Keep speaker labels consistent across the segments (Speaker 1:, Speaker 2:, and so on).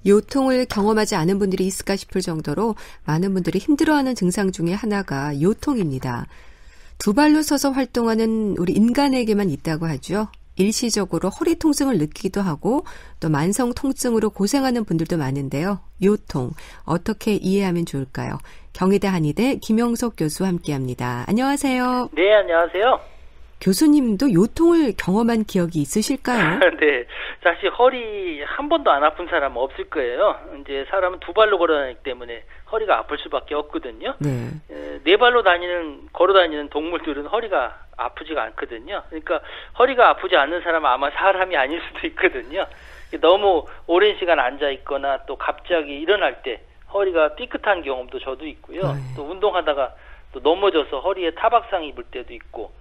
Speaker 1: 요통을 경험하지 않은 분들이 있을까 싶을 정도로 많은 분들이 힘들어하는 증상 중에 하나가 요통입니다. 두 발로 서서 활동하는 우리 인간에게만 있다고 하죠. 일시적으로 허리 통증을 느끼기도 하고 또 만성 통증으로 고생하는 분들도 많은데요. 요통, 어떻게 이해하면 좋을까요? 경희대 한의대 김영석 교수와 함께합니다. 안녕하세요.
Speaker 2: 네, 안녕하세요.
Speaker 1: 교수님도 요통을 경험한 기억이 있으실까요?
Speaker 2: 네, 사실 허리 한 번도 안 아픈 사람은 없을 거예요. 이제 사람은 두 발로 걸어다니기 때문에 허리가 아플 수밖에 없거든요.
Speaker 1: 네.
Speaker 2: 네 발로 걸어다니는 동물들은 허리가 아프지가 않거든요. 그러니까 허리가 아프지 않는 사람은 아마 사람이 아닐 수도 있거든요. 너무 오랜 시간 앉아 있거나 또 갑자기 일어날 때 허리가 삐끗한 경험도 저도 있고요. 또 운동하다가 또 넘어져서 허리에 타박상 입을 때도 있고,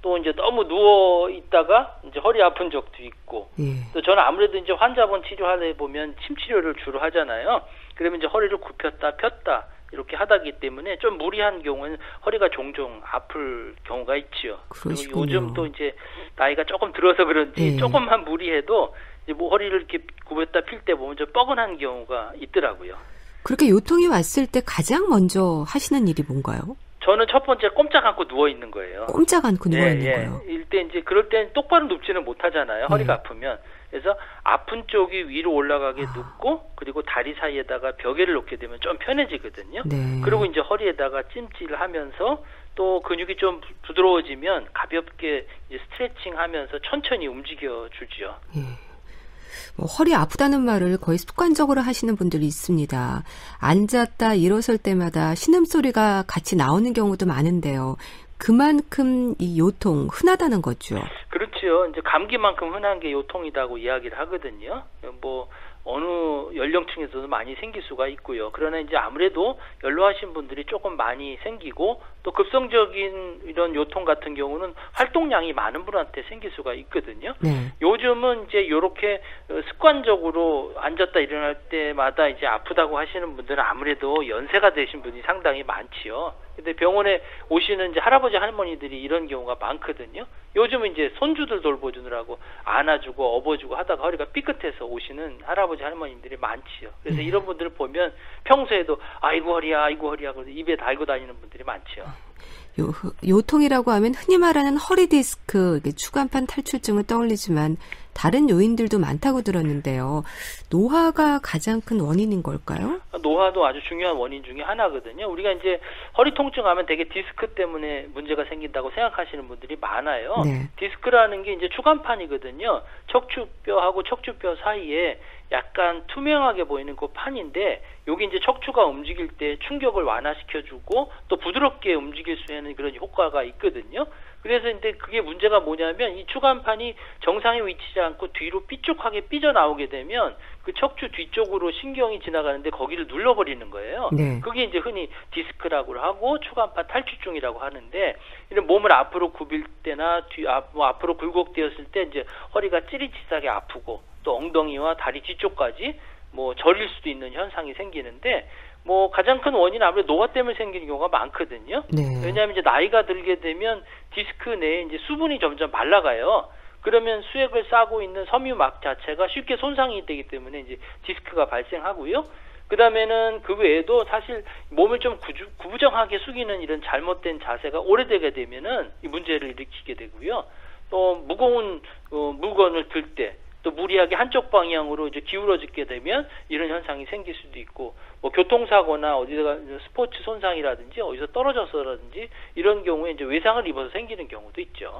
Speaker 2: 또 이제 너무 누워 있다가 이제 허리 아픈 적도 있고, 또 저는 아무래도 이제 환자분 치료하다 보면 침 치료를 주로 하잖아요. 그러면 이제 허리를 굽혔다 폈다 이렇게 하다기 때문에 좀 무리한 경우는 허리가 종종 아플 경우가 있지요. 그리고 요즘 또 이제 나이가 조금 들어서 그런지 조금만 무리해도 이제 뭐 허리를 이렇게 굽혔다 필 때 보면 좀 뻐근한 경우가 있더라고요.
Speaker 1: 그렇게 요통이 왔을 때 가장 먼저 하시는 일이 뭔가요?
Speaker 2: 저는 첫 번째 꼼짝 않고 누워 있는 거예요.
Speaker 1: 꼼짝 않고 누워 있는 거요.
Speaker 2: 일단 이제 그럴 땐 똑바로 눕지는 못하잖아요. 허리가 아프면. 그래서 아픈 쪽이 위로 올라가게 눕고, 그리고 다리 사이에다가 벽에를 놓게 되면 좀 편해지거든요. 그리고 이제 허리에다가 찜질을 하면서 또 근육이 좀 부드러워지면 가볍게 이제 스트레칭하면서 천천히 움직여 주죠.
Speaker 1: 뭐 허리 아프다는 말을 거의 습관적으로 하시는 분들이 있습니다. 앉았다 일어설 때마다 신음소리가 같이 나오는 경우도 많은데요. 그만큼 이 요통 흔하다는 거죠.
Speaker 2: 그렇죠. 이제 감기만큼 흔한 게 요통이라고 이야기를 하거든요. 뭐 어느 연령층에서도 많이 생길 수가 있고요. 그러나 이제 아무래도 연로하신 분들이 조금 많이 생기고, 또 급성적인 이런 요통 같은 경우는 활동량이 많은 분한테 생길 수가 있거든요. 요즘은 이제 이렇게 습관적으로 앉았다 일어날 때마다 이제 아프다고 하시는 분들은 아무래도 연세가 되신 분이 상당히 많지요. 근데 병원에 오시는 이제 할아버지 할머니들이 이런 경우가 많거든요. 요즘은 이제 손주들 돌보주느라고 안아주고 업어주고 하다가 허리가 삐끗해서 오시는 할아버지 할머니들이 많지요. 그래서 이런 분들을 보면 평소에도 아이고 허리야 그러고 입에 달고 다니는 분들이 많지요.
Speaker 1: 요통이라고 하면 흔히 말하는 허리 디스크, 추간판 탈출증을 떠올리지만 다른 요인들도 많다고 들었는데요. 노화가 가장 큰 원인인 걸까요?
Speaker 2: 노화도 아주 중요한 원인 중에 하나거든요. 우리가 이제 허리 통증하면 되게 디스크 때문에 문제가 생긴다고 생각하시는 분들이 많아요. 디스크라는 게 이제 추간판이거든요. 척추뼈하고 척추뼈 사이에 약간 투명하게 보이는 그 판인데, 여기 이제 척추가 움직일 때 충격을 완화시켜주고 또 부드럽게 움직일 수 있는 그런 효과가 있거든요. 그래서 근데 그게 문제가 뭐냐면, 이 추간판이 정상에 위치하지 않고 뒤로 삐쭉하게 삐져나오게 되면 그 척추 뒤쪽으로 신경이 지나가는데 거기를 눌러버리는 거예요. 그게 이제 흔히 디스크라고 하고 추간판 탈출증이라고 하는데, 이런 몸을 앞으로 굽일 때나 앞으로 굴곡되었을 때 이제 허리가 찌릿찌릿하게 아프고, 또 엉덩이와 다리 뒤쪽까지 뭐 저릴 수도 있는 현상이 생기는데, 뭐 가장 큰 원인은 아무래도 노화 때문에 생기는 경우가 많거든요. 왜냐하면 이제 나이가 들게 되면 디스크 내에 이제 수분이 점점 말라가요. 그러면 수액을 싸고 있는 섬유막 자체가 쉽게 손상이 되기 때문에 이제 디스크가 발생하고요. 그 다음에는 그 외에도 사실 몸을 좀 구부정하게 숙이는 이런 잘못된 자세가 오래되게 되면은 이 문제를 일으키게 되고요. 또 무거운 물건을 들 때 또 무리하게 한쪽 방향으로 이제 기울어지게 되면 이런 현상이 생길 수도 있고, 뭐 교통사고나 어디다가 스포츠 손상이라든지 어디서 떨어져서라든지 이런 경우에 이제 외상을 입어서 생기는 경우도 있죠.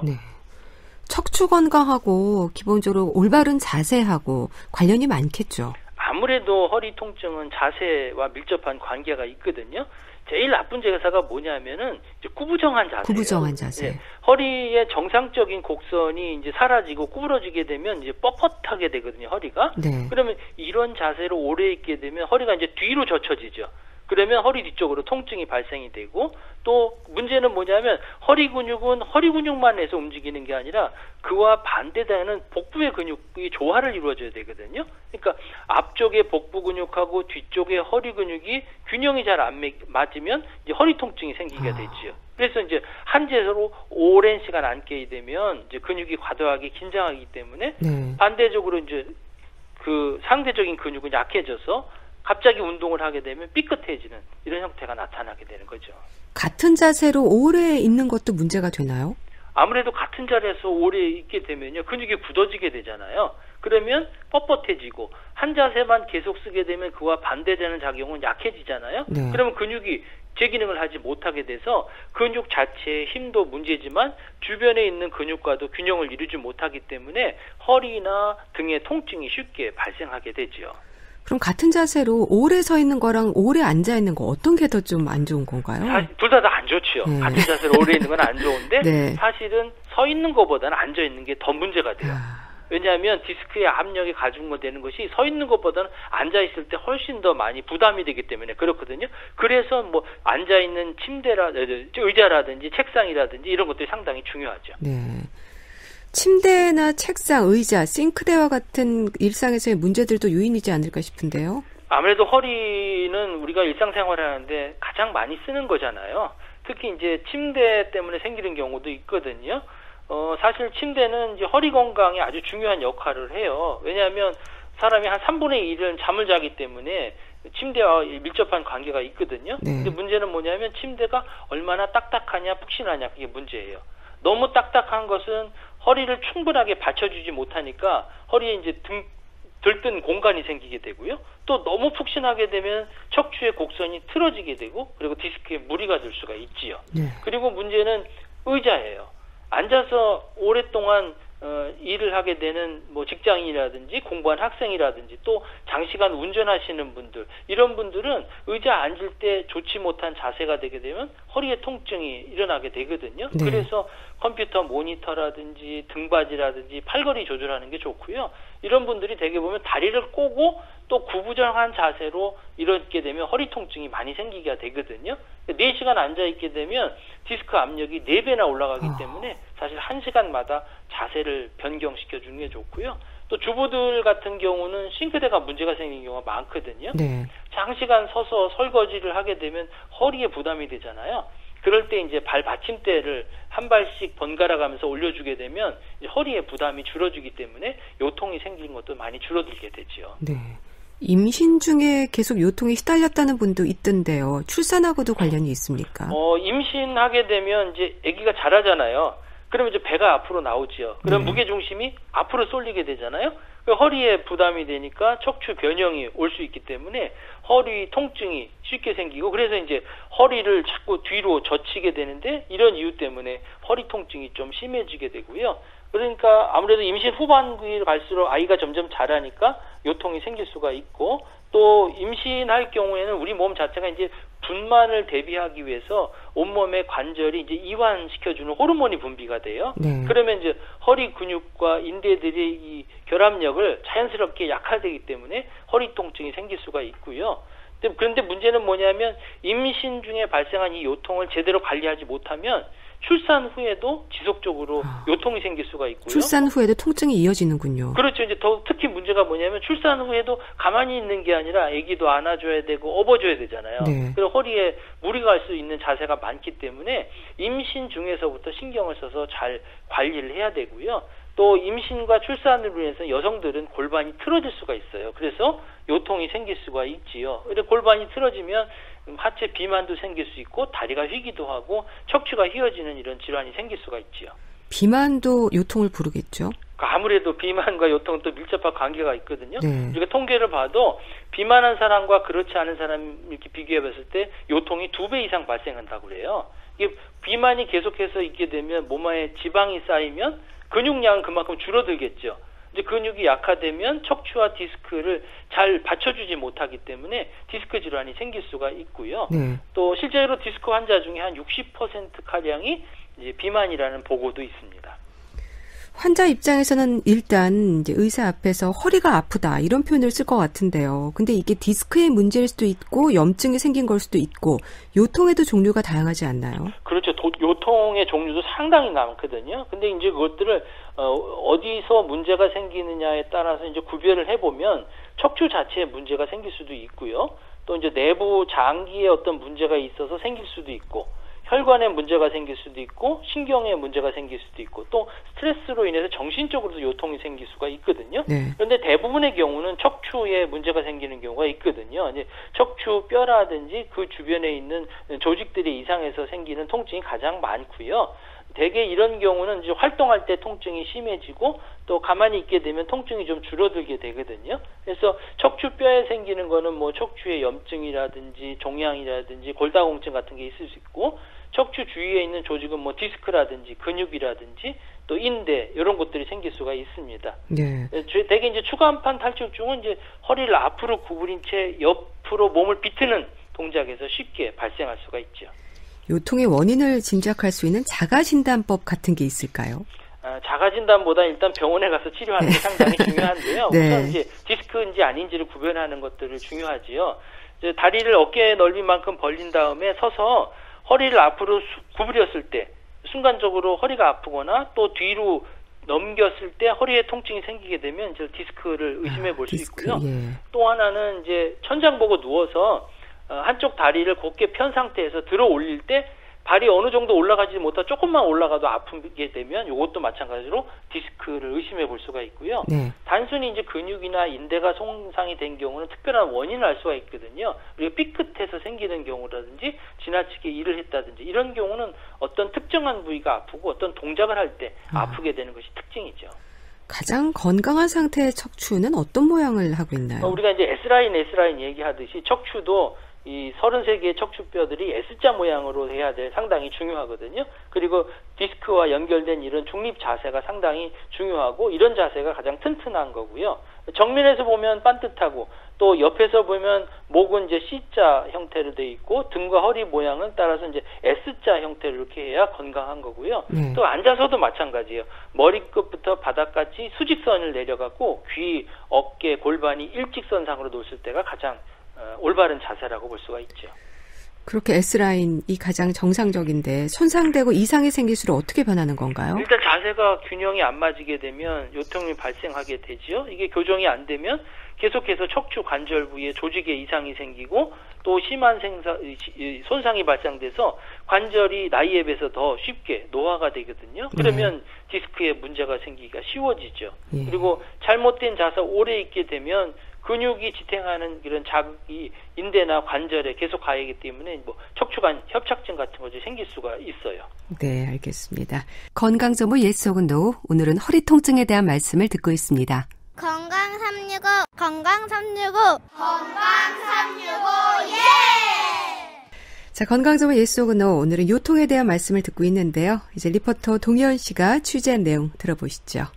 Speaker 1: 척추 건강하고 기본적으로 올바른 자세하고 관련이 많겠죠.
Speaker 2: 아무래도 허리 통증은 자세와 밀접한 관계가 있거든요. 제일 나쁜 자세가 뭐냐면은 이제 구부정한 자세예요.
Speaker 1: 구부정한 자세.
Speaker 2: 허리의 정상적인 곡선이 이제 사라지고 구부러지게 되면 이제 뻣뻣하게 되거든요, 허리가. 그러면 이런 자세로 오래 있게 되면 허리가 이제 뒤로 젖혀지죠. 그러면 허리 뒤쪽으로 통증이 발생이 되고, 또 문제는 뭐냐면 허리 근육은 허리 근육만 해서 움직이는 게 아니라 그와 반대되는 복부의 근육이 조화를 이루어져야 되거든요. 그러니까 앞쪽의 복부 근육하고 뒤쪽의 허리 근육이 균형이 잘 안 맞으면 이제 허리 통증이 생기게 되지요. 그래서 이제 한 자세로 오랜 시간 앉게 되면 이제 근육이 과도하게 긴장하기 때문에 반대적으로 이제 그 상대적인 근육은 약해져서 갑자기 운동을 하게 되면 삐끗해지는 이런 형태가 나타나게 되는 거죠.
Speaker 1: 같은 자세로 오래 있는 것도 문제가 되나요?
Speaker 2: 아무래도 같은 자리에서 오래 있게 되면요, 근육이 굳어지게 되잖아요. 그러면 뻣뻣해지고 한 자세만 계속 쓰게 되면 그와 반대되는 작용은 약해지잖아요. 네. 그러면 근육이 제 기능을 하지 못하게 돼서 근육 자체의 힘도 문제지만 주변에 있는 근육과도 균형을 이루지 못하기 때문에 허리나 등의 통증이 쉽게 발생하게 되죠.
Speaker 1: 그럼 같은 자세로 오래 서 있는 거랑 오래 앉아 있는 거 어떤 게 더 좀 안 좋은 건가요?
Speaker 2: 둘 다 안 좋죠. 네. 같은 자세로 오래 있는 건 안 좋은데 네. 사실은 서 있는 것보다는 앉아 있는 게 더 문제가 돼요. 왜냐하면 디스크의 압력이 가중되는 것이 서 있는 것보다는 앉아 있을 때 훨씬 더 많이 부담이 되기 때문에 그렇거든요. 그래서 뭐 앉아 있는 의자라든지 책상이라든지 이런 것들이 상당히 중요하죠.
Speaker 1: 네. 침대나 책상, 의자, 싱크대와 같은 일상에서의 문제들도 요인이지 않을까 싶은데요.
Speaker 2: 아무래도 허리는 우리가 일상생활을 하는데 가장 많이 쓰는 거잖아요. 특히 이제 침대 때문에 생기는 경우도 있거든요. 사실 침대는 이제 허리 건강에 아주 중요한 역할을 해요. 왜냐하면 사람이 한 3분의 1은 잠을 자기 때문에 침대와 밀접한 관계가 있거든요. 네. 근데 문제는 뭐냐면 침대가 얼마나 딱딱하냐, 푹신하냐, 그게 문제예요. 너무 딱딱한 것은 허리를 충분하게 받쳐주지 못하니까 허리에 이제 들뜬 공간이 생기게 되고요. 또 너무 푹신하게 되면 척추의 곡선이 틀어지게 되고 그리고 디스크에 무리가 될 수가 있지요. 네. 그리고 문제는 의자예요. 앉아서 오랫동안 일을 하게 되는 뭐 직장인이라든지 공부한 학생이라든지 또 장시간 운전하시는 분들 이런 분들은 의자 앉을 때 좋지 못한 자세가 되게 되면 허리에 통증이 일어나게 되거든요. 네. 그래서 컴퓨터 모니터라든지 등받이라든지 팔걸이 조절하는 게 좋고요. 이런 분들이 대개 보면 다리를 꼬고 또 구부정한 자세로 이렇게 되면 허리 통증이 많이 생기게 되거든요. 4시간 앉아있게 되면 디스크 압력이 4배나 올라가기 때문에 사실 1시간마다 자세를 변경시켜 주는 게 좋고요. 또 주부들 같은 경우는 싱크대가 문제가 생기는 경우가 많거든요. 네. 장시간 서서 설거지를 하게 되면 허리에 부담이 되잖아요. 그럴 때 이제 발 받침대를 한 발씩 번갈아 가면서 올려주게 되면 이제 허리에 부담이 줄어들기 때문에 요통이 생기는 것도 많이 줄어들게 되죠.
Speaker 1: 네. 임신 중에 계속 요통에 시달렸다는 분도 있던데요. 출산하고도 관련이 있습니까?
Speaker 2: 임신하게 되면 이제 아기가 자라잖아요. 그러면 이제 배가 앞으로 나오죠. 그럼 무게 중심이 앞으로 쏠리게 되잖아요. 허리에 부담이 되니까 척추 변형이 올 수 있기 때문에 허리 통증이 쉽게 생기고 그래서 이제 허리를 자꾸 뒤로 젖히게 되는데 이런 이유 때문에 허리 통증이 좀 심해지게 되고요. 그러니까 아무래도 임신 후반기를 갈수록 아이가 점점 자라니까 요통이 생길 수가 있고 또 임신할 경우에는 우리 몸 자체가 이제 분만을 대비하기 위해서 온몸의 관절이 이제 이완시켜주는 호르몬이 분비가 돼요. 네. 그러면 이제 허리 근육과 인대들이 이 결합력을 자연스럽게 약화되기 때문에 허리 통증이 생길 수가 있고요. 그런데 문제는 뭐냐면 임신 중에 발생한 이 요통을 제대로 관리하지 못하면 출산 후에도 지속적으로 요통이 생길 수가 있고요.
Speaker 1: 출산 후에도 통증이 이어지는군요.
Speaker 2: 그렇죠. 이제 더 특히 문제가 뭐냐면 출산 후에도 가만히 있는 게 아니라 아기도 안아줘야 되고 업어줘야 되잖아요. 네. 그리고 허리에 무리가 갈 수 있는 자세가 많기 때문에 임신 중에서부터 신경을 써서 잘 관리를 해야 되고요. 또 임신과 출산으로 인해서 여성들은 골반이 틀어질 수가 있어요. 그래서 요통이 생길 수가 있지요. 근데 골반이 틀어지면 하체 비만도 생길 수 있고 다리가 휘기도 하고 척추가 휘어지는 이런 질환이 생길 수가 있지요.
Speaker 1: 비만도 요통을 부르겠죠?
Speaker 2: 아무래도 비만과 요통은 또 밀접한 관계가 있거든요. 네. 우리가 통계를 봐도 비만한 사람과 그렇지 않은 사람 이렇게 비교해 봤을 때 요통이 2배 이상 발생한다고 그래요. 이게 비만이 계속해서 있게 되면 몸 안에 지방이 쌓이면 근육량은 그만큼 줄어들겠죠. 이제 근육이 약화되면 척추와 디스크를 잘 받쳐주지 못하기 때문에 디스크 질환이 생길 수가 있고요. 네. 또 실제로 디스크 환자 중에 한 60%가량이 이제 비만이라는 보고도 있습니다.
Speaker 1: 환자 입장에서는 일단 이제 의사 앞에서 허리가 아프다 이런 표현을 쓸 것 같은데요. 근데 이게 디스크의 문제일 수도 있고 염증이 생긴 걸 수도 있고 요통에도 종류가 다양하지 않나요?
Speaker 2: 그렇죠. 요통의 종류도 상당히 많거든요. 근데 이제 그것들을 어디서 문제가 생기느냐에 따라서 이제 구별을 해보면 척추 자체에 문제가 생길 수도 있고요. 또 이제 내부 장기에 어떤 문제가 있어서 생길 수도 있고 혈관에 문제가 생길 수도 있고 신경에 문제가 생길 수도 있고 또 스트레스로 인해서 정신적으로도 요통이 생길 수가 있거든요.
Speaker 1: 네.
Speaker 2: 그런데 대부분의 경우는 척추에 문제가 생기는 경우가 있거든요. 이제 척추 뼈라든지 그 주변에 있는 조직들의 이상에서 생기는 통증이 가장 많고요. 대개 이런 경우는 이제 활동할 때 통증이 심해지고 또 가만히 있게 되면 통증이 좀 줄어들게 되거든요. 그래서 척추뼈에 생기는 거는 뭐 척추의 염증이라든지 종양이라든지 골다공증 같은 게 있을 수 있고 척추 주위에 있는 조직은 뭐 디스크라든지 근육이라든지 또 인대 이런 것들이 생길 수가 있습니다.
Speaker 1: 네.
Speaker 2: 대개 이제 추간판 탈출증은 이제 허리를 앞으로 구부린 채 옆으로 몸을 비트는 동작에서 쉽게 발생할 수가 있죠.
Speaker 1: 요통의 원인을 짐작할 수 있는 자가진단법 같은 게 있을까요?
Speaker 2: 자가진단보다 일단 병원에 가서 치료하는 게 상당히 중요한데요.
Speaker 1: 네.
Speaker 2: 우선 이제 디스크인지 아닌지를 구별하는 것들을 중요하지요. 이제 다리를 어깨 넓이만큼 벌린 다음에 서서 허리를 앞으로 구부렸을 때 순간적으로 허리가 아프거나 또 뒤로 넘겼을 때 허리에 통증이 생기게 되면 이제 디스크를 의심해 볼 수 있고요.
Speaker 1: 예.
Speaker 2: 또 하나는 이제 천장 보고 누워서 한쪽 다리를 곧게 편 상태에서 들어 올릴 때 발이 어느 정도 올라가지 못하고 조금만 올라가도 아프게 되면 이것도 마찬가지로 디스크를 의심해 볼 수가 있고요.
Speaker 1: 네.
Speaker 2: 단순히 이제 근육이나 인대가 손상이 된 경우는 특별한 원인을 알 수가 있거든요. 우리가 삐끗해서 생기는 경우라든지 지나치게 일을 했다든지 이런 경우는 어떤 특정한 부위가 아프고 어떤 동작을 할 때 아프게 되는 것이 특징이죠.
Speaker 1: 가장 건강한 상태의 척추는 어떤 모양을 하고 있나요?
Speaker 2: 우리가 이제 S라인 얘기하듯이 척추도 이 33개의 척추뼈들이 S자 모양으로 해야 될 상당히 중요하거든요. 그리고 디스크와 연결된 이런 중립 자세가 상당히 중요하고 이런 자세가 가장 튼튼한 거고요. 정면에서 보면 반듯하고 또 옆에서 보면 목은 이제 C자 형태로 돼 있고 등과 허리 모양은 따라서 이제 S자 형태로 이렇게 해야 건강한 거고요. 또 앉아서도 마찬가지예요. 머리끝부터 바닥까지 수직선을 내려가고 귀, 어깨, 골반이 일직선상으로 놓았을 때가 가장 올바른 자세라고 볼 수가 있죠.
Speaker 1: 그렇게 S라인이 가장 정상적인데 손상되고 이상이 생길수록 어떻게 변하는 건가요?
Speaker 2: 일단 자세가 균형이 안 맞게 되면 요통이 발생하게 되죠. 이게 교정이 안 되면 계속해서 척추 관절 부위에 조직에 이상이 생기고 또 심한 손상이 발생돼서 관절이 나이에 비해서 더 쉽게 노화가 되거든요. 그러면 디스크에 문제가 생기기가 쉬워지죠.
Speaker 1: 예.
Speaker 2: 그리고 잘못된 자세 오래 있게 되면 근육이 지탱하는 이런 자극이 인대나 관절에 계속 가해지기 때문에 뭐 척추관 협착증 같은 것이 생길 수가 있어요.
Speaker 1: 네, 알겠습니다. 건강정보 예속은도 오늘은 허리 통증에 대한 말씀을 듣고 있습니다.
Speaker 3: 건강 365 건강 365 건강 365
Speaker 1: 자, 건강정보 예속은도 오늘은 요통에 대한 말씀을 듣고 있는데요. 이제 리포터 동현 씨가 취재한 내용 들어보시죠.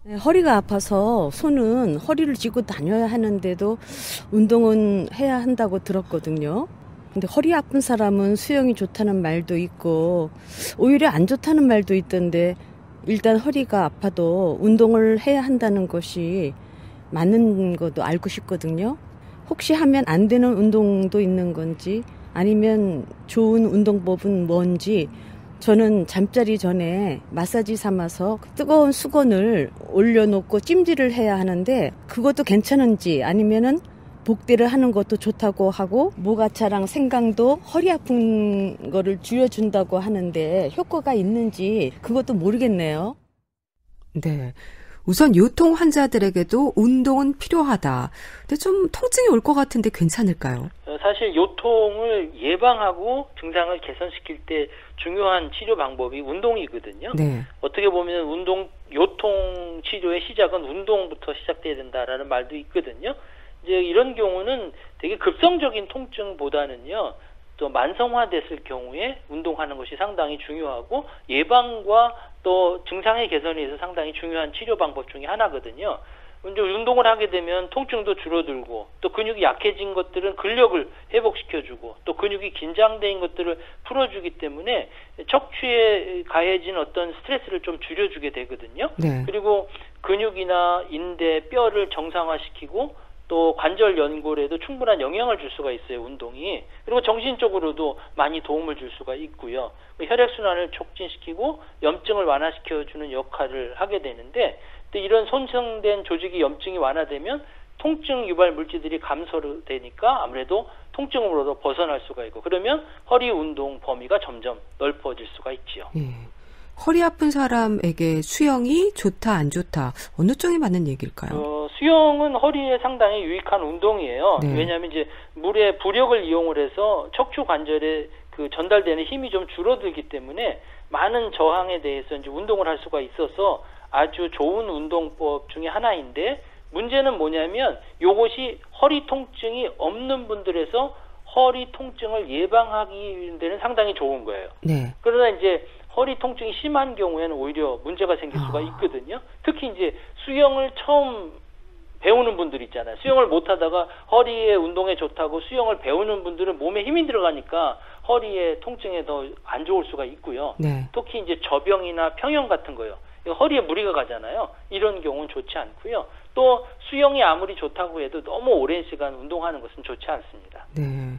Speaker 4: 네, 허리가 아파서 손은 허리를 쥐고 다녀야 하는데도 운동은 해야 한다고 들었거든요. 근데 허리 아픈 사람은 수영이 좋다는 말도 있고 오히려 안 좋다는 말도 있던데 일단 허리가 아파도 운동을 해야 한다는 것이 맞는 것도 알고 싶거든요. 혹시 하면 안 되는 운동도 있는 건지 아니면 좋은 운동법은 뭔지 저는 잠자리 전에 마사지 삼아서 뜨거운 수건을 올려놓고 찜질을 해야 하는데 그것도 괜찮은지 아니면은 복대를 하는 것도 좋다고 하고 모가차랑 생강도 허리 아픈 거를 줄여준다고 하는데 효과가 있는지 그것도 모르겠네요.
Speaker 1: 네. 우선 요통 환자들에게도 운동은 필요하다. 근데 좀 통증이 올 것 같은데 괜찮을까요?
Speaker 2: 사실 요통을 예방하고 증상을 개선시킬 때 중요한 치료 방법이 운동이거든요.
Speaker 1: 네.
Speaker 2: 어떻게 보면 요통 치료의 시작은 운동부터 시작돼야 된다라는 말도 있거든요. 이제 이런 경우는 되게 급성적인 통증보다는요. 또 만성화됐을 경우에 운동하는 것이 상당히 중요하고 예방과 또 증상의 개선에 있어서 상당히 중요한 치료 방법 중에 하나거든요. 이제 운동을 하게 되면 통증도 줄어들고 또 근육이 약해진 것들은 근력을 회복시켜주고 또 근육이 긴장된 것들을 풀어주기 때문에 척추에 가해진 어떤 스트레스를 좀 줄여주게 되거든요.
Speaker 1: 네.
Speaker 2: 그리고 근육이나 인대, 뼈를 정상화시키고 또 관절 연골에도 충분한 영향을 줄 수가 있어요, 운동이. 그리고 정신적으로도 많이 도움을 줄 수가 있고요. 혈액순환을 촉진시키고 염증을 완화시켜주는 역할을 하게 되는데 또 이런 손상된 조직이 염증이 완화되면 통증 유발 물질들이 감소되니까 아무래도 통증으로도 벗어날 수가 있고 그러면 허리 운동 범위가 점점 넓어질 수가 있지요.
Speaker 1: 예. 허리 아픈 사람에게 수영이 좋다 안 좋다 어느 쪽이 맞는 얘기일까요?
Speaker 2: 수영은 허리에 상당히 유익한 운동이에요. 네. 왜냐하면 이제 물의 부력을 이용을 해서 척추 관절에 그 전달되는 힘이 좀 줄어들기 때문에 많은 저항에 대해서 이제 운동을 할 수가 있어서 아주 좋은 운동법 중에 하나인데 문제는 뭐냐면 이것이 허리 통증이 없는 분들에서 허리 통증을 예방하기 위해서는 상당히 좋은 거예요. 네. 그러나 이제 허리 통증이 심한 경우에는 오히려 문제가 생길 수가 있거든요. 특히 이제 수영을 처음 배우는 분들 있잖아요. 수영을 못하다가 허리에 운동에 좋다고 수영을 배우는 분들은 몸에 힘이 들어가니까 허리에 통증에 더 안 좋을 수가 있고요. 네. 특히 이제 저병이나 평형 같은 거요. 허리에 무리가 가잖아요. 이런 경우는 좋지 않고요. 또 수영이 아무리 좋다고 해도 너무 오랜 시간 운동하는 것은 좋지 않습니다.
Speaker 1: 네.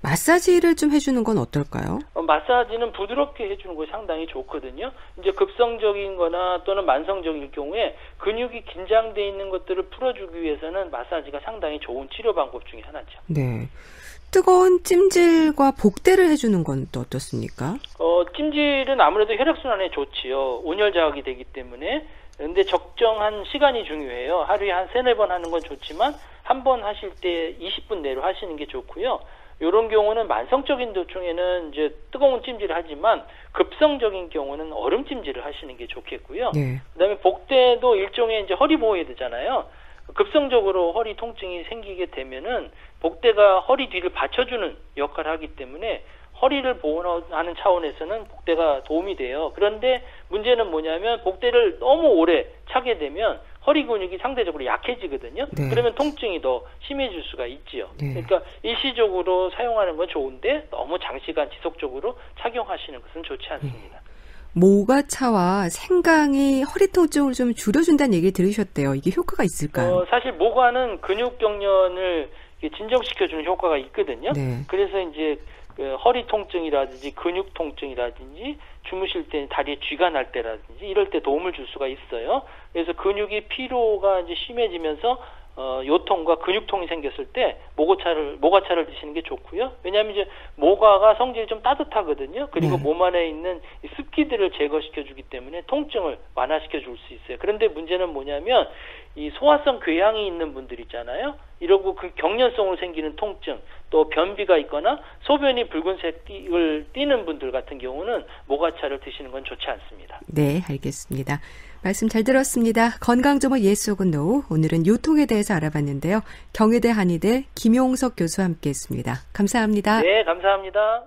Speaker 1: 마사지를 좀 해주는 건 어떨까요?
Speaker 2: 마사지는 부드럽게 해주는 것이 상당히 좋거든요. 이제 급성적인 거나 또는 만성적인 경우에 근육이 긴장돼 있는 것들을 풀어주기 위해서는 마사지가 상당히 좋은 치료 방법 중에 하나죠.
Speaker 1: 네. 뜨거운 찜질과 복대를 해주는 건 또 어떻습니까?
Speaker 2: 찜질은 아무래도 혈액순환에 좋지요. 온열 자극이 되기 때문에. 근데 적정한 시간이 중요해요. 하루에 한 3-4번 하는 건 좋지만 한 번 하실 때 20분 내로 하시는 게 좋고요. 이런 경우는 만성적인 두통에는 이제 뜨거운 찜질을 하지만 급성적인 경우는 얼음 찜질을 하시는 게 좋겠고요. 네. 그다음에 복대도 일종의 이제 허리 보호헤드잖아요. 급성적으로 허리 통증이 생기게 되면은 복대가 허리 뒤를 받쳐주는 역할을 하기 때문에 허리를 보호하는 차원에서는 복대가 도움이 돼요. 그런데 문제는 뭐냐면 복대를 너무 오래 차게 되면 허리 근육이 상대적으로 약해지거든요. 네. 그러면 통증이 더 심해질 수가 있지요. 네. 그러니까 일시적으로 사용하는 건 좋은데 너무 장시간 지속적으로 착용하시는 것은 좋지 않습니다.
Speaker 1: 모가차와 생강이 허리 통증을 좀 줄여준다는 얘기를 들으셨대요. 이게 효과가 있을까요?
Speaker 2: 사실 모가는 근육 경련을 진정시켜주는 효과가 있거든요. 네. 그래서 이제 허리 통증이라든지 근육 통증이라든지 주무실 때 다리에 쥐가 날 때라든지 이럴 때 도움을 줄 수가 있어요. 그래서 근육이 피로가 이제 심해지면서 요통과 근육통이 생겼을 때 모가차를 드시는 게 좋고요. 왜냐하면 이제 모가가 성질이 좀 따뜻하거든요. 그리고 몸 안에 있는 습기들을 제거시켜주기 때문에 통증을 완화시켜줄 수 있어요. 그런데 문제는 뭐냐면 이 소화성 궤양이 있는 분들 있잖아요. 이러고 그 경련성으로 생기는 통증, 또 변비가 있거나 소변이 붉은색을 띠는 분들 같은 경우는 모가차를 드시는 건 좋지 않습니다.
Speaker 1: 네, 알겠습니다. 말씀 잘 들었습니다. 건강정보 예속은 노후, 오늘은 요통에 대해서 알아봤는데요. 경희대 한의대 김용석 교수와 함께했습니다. 감사합니다.
Speaker 2: 네, 감사합니다.